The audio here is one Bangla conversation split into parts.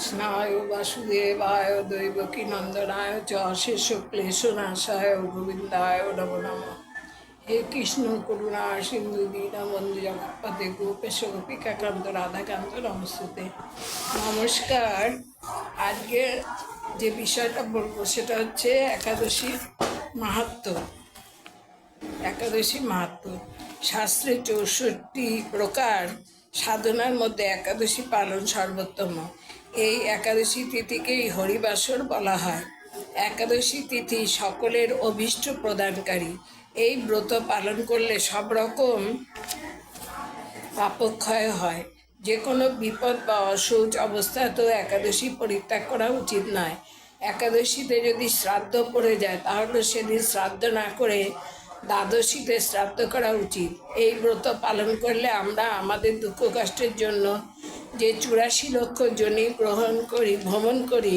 কৃষ্ণায় বাসুদেবায় দৈবকী নন্দনায় চ শেষ ক্লেশনাশায় গোবিন্দায় নমো নমঃ। হে কৃষ্ণ করুণা সিন্ধু দীনবন্ধু জগৎপতে গোপেশ গোপিকাকান্ত রাধাকান্ত নমস্তুতে। নমস্কার। আজকে যে বিষয়টা বলবো সেটা হচ্ছে একাদশীর মাহাত্ম্য। একাদশী মাহাত্ম্য শাস্ত্রে ৬৪ প্রকার সাধনার মধ্যে একাদশী পালন সর্বোত্তম। এই একাদশী তিথিকেই হরিবাসর বলা হয়। একাদশী তিথি সকলের অভীষ্ট প্রদানকারী। এই ব্রত পালন করলে সব রকম পাপক্ষয় হয়। যে কোনো বিপদ বা অসুখ অবস্থাতেও একাদশী পরিত্যাগ করা উচিত নয়। একাদশীতে যদি শ্রাদ্ধ পড়ে যায় তাহলে সেদিন শ্রাদ্ধ না করে দ্বাদশীতে শ্রাদ্ধ করা উচিত। এই ব্রত পালন করলে আমরা আমাদের দুঃখ কষ্টের জন্য যে ৮৪ লক্ষ যোনি ভ্রমণ করি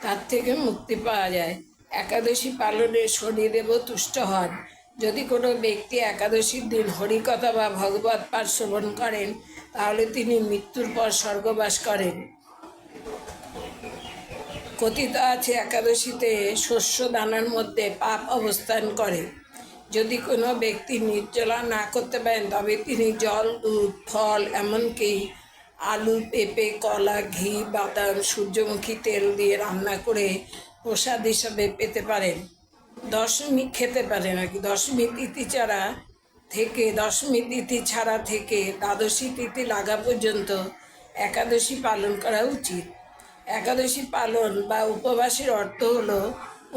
তার থেকে মুক্তি পাওয়া যায়। একাদশী পালনে শনিদেবও তুষ্ট হন। যদি কোনো ব্যক্তি একাদশীর দিন হরিকথা বা ভগবত পাঠ শ্রবণ করেন তাহলে তিনি মৃত্যুর পর স্বর্গবাস করেন। কথিত আছে একাদশীতে শস্য দানার মধ্যে পাপ অবস্থান করে। যদি কোনো ব্যক্তি নির্জলা না করতে পারেন তবে তিনি জল, দুধ, ফল, এমনকি আলু, পেঁপে, কলা, ঘি, বাদাম, সূর্যমুখী তেল দিয়ে রান্না করে প্রসাদ হিসাবে পেতে পারেন। দশমী খেতে পারেন আর কি। দশমী তিথি ছাড়া থেকে দ্বাদশী তিথি লাগা পর্যন্ত একাদশী পালন করা উচিত। একাদশী পালন বা উপবাসের অর্থ হলো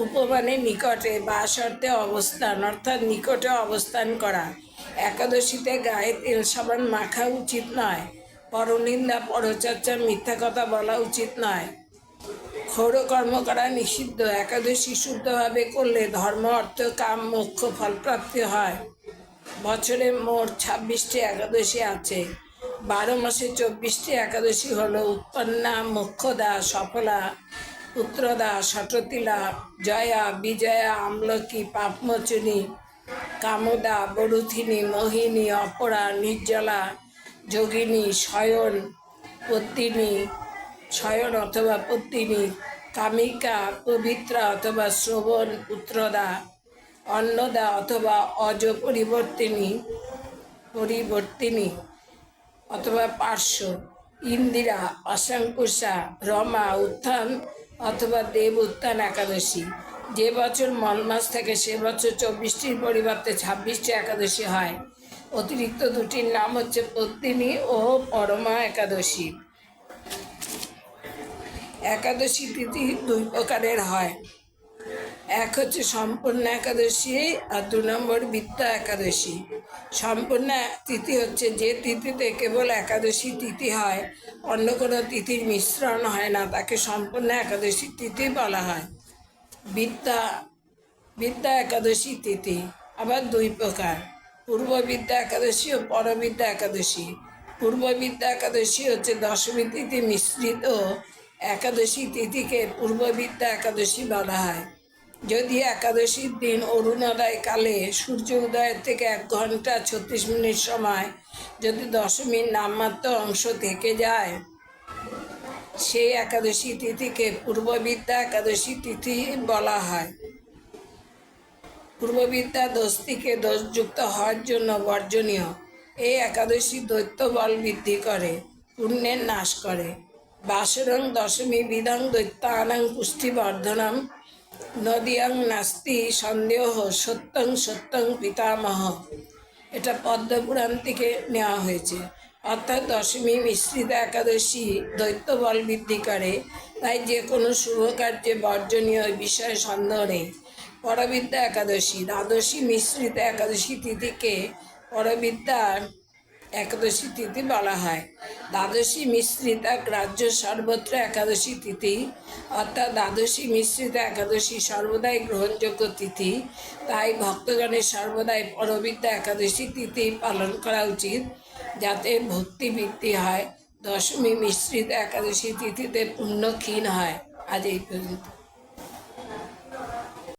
উপমানের নিকটে বা শর্তে অবস্থান, অর্থাৎ নিকটে অবস্থান করা। একাদশীতে গায়ে তেল সাবান মাখা উচিত নয়। পরনিন্দা, পরচর্চা, মিথ্যা কথা বলা উচিত নয়। ক্ষৌরকর্ম করা নিষিদ্ধ। একাদশী শুদ্ধভাবে করলে ধর্ম, অর্থ, কাম, মোক্ষ ফলপ্রাপ্তি হয়। বছরে মোট ২৬টি একাদশী আছে। ১২ মাসে ২৪টি একাদশী হলো উৎপন্না, মোক্ষদা, সফলা, পুত্রদা, শততিলা, জয়া, বিজয়া, আমলকি, পাপমোচনী, কামদা, বরুথিনী, মোহিনী, অপরা, নির্জলা, যোগিনী, শয়ন অথবা পত্তিনী, কামিকা, পবিত্রা অথবা শ্রবণ, পুত্রদা, অন্নদা অথবা অজ পরিবর্তিনী অথবা পার্শ্ব, ইন্দিরা, অশাঙ্কুশা, রমা, উত্থান অথবা দেব উত্থান একাদশী। যে বছর মলমাস থাকে সে বছর ২৪টির পরিবর্তে ২৬টি একাদশী হয়। অতিরিক্ত দুটির নাম হচ্ছে পত্তিনী ও পরমা একাদশী। একাদশী তিথি ২ প্রকারের হয়। এক হচ্ছে সম্পূর্ণ একাদশী আর ২ নম্বর বিদ্যা একাদশী। সম্পূর্ণ তিথি হচ্ছে যে তিথিতে কেবল একাদশী তিথি হয়, অন্য কোনো তিথির মিশ্রণ হয় না, তাকে সম্পূর্ণ একাদশী তিথি বলা হয়। বিদ্যা একাদশী তিথি আবার ২ প্রকার, পূর্ববিদ্যা একাদশী ও পরবিদ্যা একাদশী। পূর্ববিদ্যা একাদশী হচ্ছে দশমী তিথি মিশ্রিত একাদশী তিথিকে পূর্ববিদ্যা একাদশী বলা হয়। যদি একাদশীর দিন অরুণোদয় কালে সূর্য উদয়ের থেকে ১ ঘন্টা ৩৬ মিনিট সময় যদি দশমীর নামমাত্র অংশ থেকে যায় সেই একাদশী তিথিকে পূর্ববিদ্যা একাদশী তিথি বলা হয়। পূর্ববিদ্যা দোষটিকে দোষযুক্ত হওয়ার জন্য বর্জনীয়। এই একাদশী দৈত্য বল বৃদ্ধি করে, পুণ্যের নাশ করে। বাসরং দশমী বিদং দৈত্যানাং পুষ্টিবর্ধনম নদিয়াং নাস্তি সন্দেহ সত্যং সত্যং পিতামহ। এটা পদ্মপুরাণ থেকে নেওয়া হয়েছে। অর্থাৎ দশমী মিশ্রিত একাদশী দৈত্য বল বৃদ্ধি করে, তাই যে কোনো শুভ কার্যে বর্জনীয় বিষয়ে সন্দেহ নেই। পরবিদ্যা একাদশী দ্বাদশী মিশ্রিত একাদশী তিথিকে পরবিদ্যার একাদশী তিথি বলা হয়। দ্বাদশী মিশ্রিত গ্রাহ্য সর্বত্র একাদশী তিথি, অর্থাৎ দ্বাদশী মিশ্রিত একাদশী সর্বদাই গ্রহণযোগ্য তিথি। তাই ভক্তগণের সর্বদাই পরবিদ্যা একাদশী তিথি পালন করা উচিত, যাতে ভক্তি বৃদ্ধি হয়। দশমী মিশ্রিত একাদশী তিথিতে পুণ্য ক্ষীণ হয়। আজ এই পর্যন্ত।